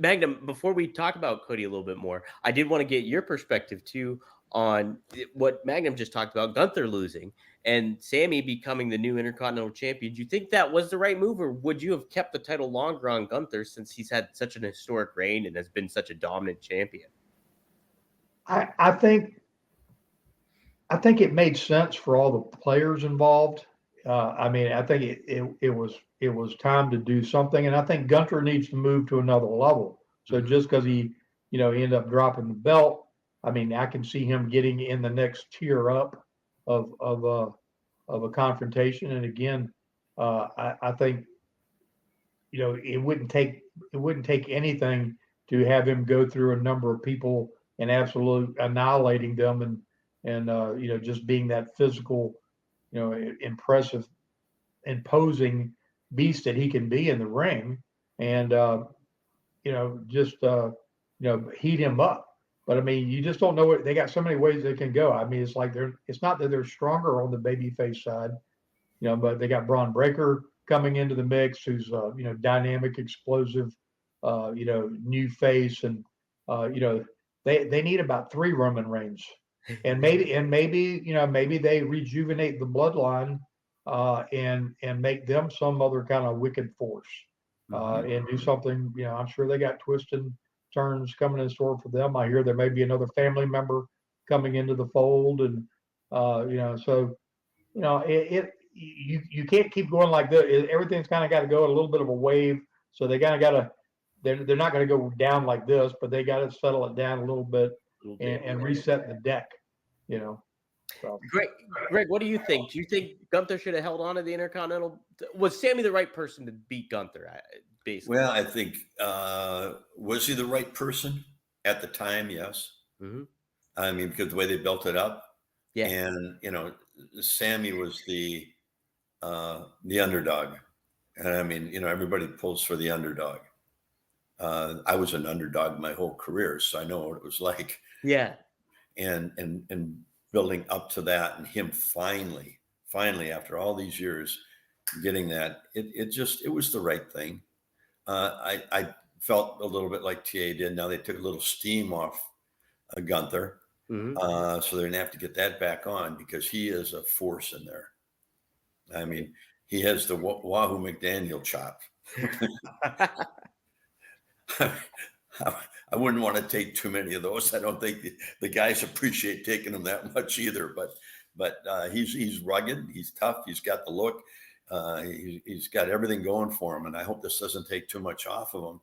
Magnum, before we talk about Cody a little bit more, I did want to get your perspective too on what Magnum just talked about, Gunther losing and Sammy becoming the new Intercontinental Champion. Do you think that was the right move, or would you have kept the title longer on Gunther since he's had such an historic reign and has been such a dominant champion? I think it made sense for all the players involved. I mean, I think it was time to do something, and I think Gunther needs to move to another level. So just because he ended up dropping the belt, I mean, I can see him getting in the next tier up of a confrontation. And again, I think it wouldn't take anything to have him go through a number of people and absolutely annihilating them and just being that physical, impressive, imposing beast that he can be in the ring, and just heat him up. But I mean, you just don't know what they got. So many ways they can go. I mean, it's like it's not that they're stronger on the babyface side, but they got Braun Breaker coming into the mix, who's dynamic, explosive, new face, and they need about 3 Roman Reigns, and maybe they rejuvenate the bloodline and make them some other kind of wicked force and do something. I'm sure they got twists and turns coming in store for them. I hear there may be another family member coming into the fold, and so you can't keep going like this. Everything's kind of got to go at a little bit of a wave. So they kind of got to. They're not going to go down like this, but they got to settle it down a little bit and reset the deck. So. Greg, what do you think? Do you think Gunther should have held on to the Intercontinental? Was Sammy the right person to beat Gunther? Basically, well, I think was he the right person at the time? Yes. Mm-hmm. I mean, because the way they built it up, yeah, and Sammy was the underdog, and I mean, everybody pulls for the underdog. I was an underdog my whole career, so I know what it was like. Yeah, and building up to that, and him finally after all these years getting that, it was the right thing. I felt a little bit like TA did. Now they took a little steam off Gunther, so they're gonna have to get that back on, because he is a force in there. I mean, he has the Wahoo McDaniel chop. I wouldn't want to take too many of those. I don't think the guys appreciate taking them that much either. But he's rugged, he's tough, he's got the look, he's got everything going for him. And I hope this doesn't take too much off of him.